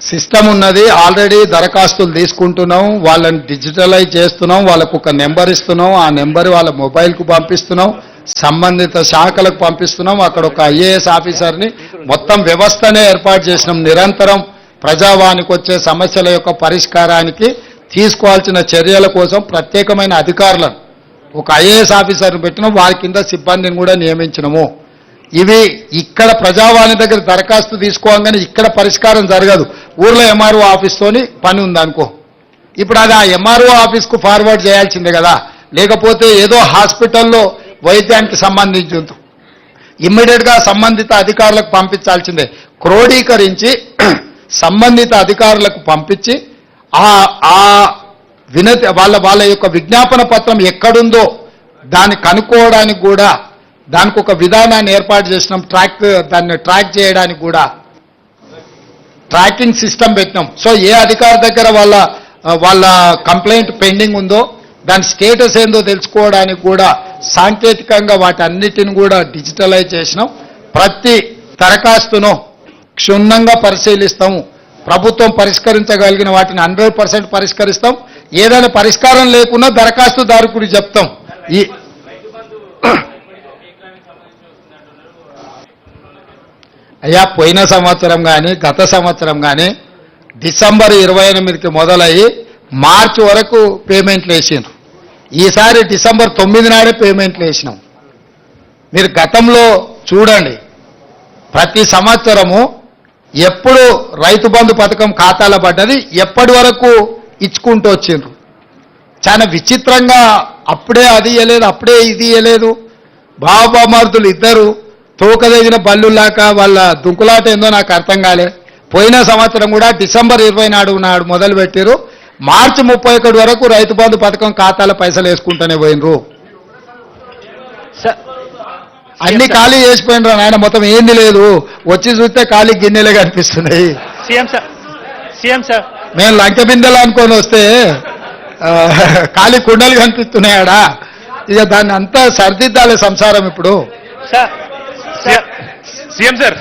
System ఉన్నది. Already దరఖాస్తులు తీసుకుంటున్నాం, వాళ్ళని డిజిటలైజ్ చేస్తున్నాం, వాళ్ళకు ఒక నెంబర్ ఇస్తున్నాం, ఆ నెంబర్ వాళ్ళ మొబైల్కు పంపిస్తున్నాం, సంబంధిత శాఖలకు పంపిస్తున్నాం. అక్కడ ఒక ఐఏఎస్ ఆఫీసర్ని మొత్తం వ్యవస్థనే ఏర్పాటు చేసినాం. నిరంతరం ప్రజావానికి వచ్చే సమస్యల యొక్క పరిష్కారానికి తీసుకోవాల్సిన చర్యల కోసం ప్రత్యేకమైన అధికారులను ఒక ఐఏఎస్ ఆఫీసర్ని పెట్టినాం. వారి కింద సిబ్బందిని కూడా నియమించినము. ఇవి ఇక్కడ ప్రజావాణి దగ్గర దరఖాస్తు తీసుకోగానే ఇక్కడ పరిష్కారం జరగదు. ఊర్లో ఎంఆర్ఓ ఆఫీస్తోని పని ఉందనుకో, ఇప్పుడు అది ఆ ఎంఆర్ఓ ఆఫీస్కు ఫార్వర్డ్ చేయాల్సిందే కదా. లేకపోతే ఏదో హాస్పిటల్లో వైద్యానికి సంబంధించి ఇమ్మీడియట్గా సంబంధిత అధికారులకు పంపించాల్సిందే. క్రోడీకరించి సంబంధిత అధికారులకు పంపించి ఆ వినతి వాళ్ళ యొక్క విజ్ఞాపన పత్రం ఎక్కడుందో దాన్ని కనుక్కోవడానికి కూడా దానికి ఒక విధానాన్ని ఏర్పాటు చేసినాం. దాన్ని ట్రాక్ చేయడానికి కూడా ట్రాకింగ్ సిస్టమ్ పెట్టినాం. సో ఏ అధికారి దగ్గర వాళ్ళ కంప్లైంట్ పెండింగ్ ఉందో దాని స్టేటస్ ఏందో తెలుసుకోవడానికి కూడా సాంకేతికంగా వాటన్నిటిని కూడా డిజిటలైజ్ చేసినాం. ప్రతి దరఖాస్తును క్షుణ్ణంగా పరిశీలిస్తాము. ప్రభుత్వం పరిష్కరించగలిగిన వాటిని 100% పరిష్కరిస్తాం. ఏదైనా పరిష్కారం లేకున్నా దరఖాస్తుదారుకుడు చెప్తాం. అయ్యా, పోయిన సంవత్సరం కానీ గత సంవత్సరం కానీ డిసెంబర్ 28కి మొదలయ్యి మార్చి వరకు పేమెంట్లు వేసినారు. ఈసారి డిసెంబర్ 9 నాడే పేమెంట్లు వేసినాం. మీరు గతంలో చూడండి, ప్రతి సంవత్సరము ఎప్పుడు రైతు బంధు పథకం ఖాతాలో పడ్డది, ఎప్పటి వరకు ఇచ్చుకుంటూ వచ్చిండ్రు. చాలా విచిత్రంగా అప్పుడే అది ఇవ్వలేదు, అప్పుడే ఇది ఇవ్వలేదు. బాబామర్దులు ఇద్దరు తోకదగిన బల్లులాక వాళ్ళ దుంకులాట ఏందో నాకు అర్థం కాలే. పోయిన సంవత్సరం కూడా డిసెంబర్ 20 నాడు మొదలు పెట్టారు. మార్చి 31 వరకు రైతు బంధు పథకం ఖాతాలో పైసలు వేసుకుంటూనే పోయినరు. అన్ని ఖాళీ చేసిపోయినరు నాయన, మొత్తం ఏంది లేదు. వచ్చి చూస్తే ఖాళీ గిన్నెలే కనిపిస్తున్నాయి. మేము లంక బిందెలు అనుకొని వస్తే ఖాళీ కుండలు కనిపిస్తున్నాయాడా. ఇక దాన్ని అంతా సర్దిద్దాలి సంసారం ఇప్పుడు. CM sir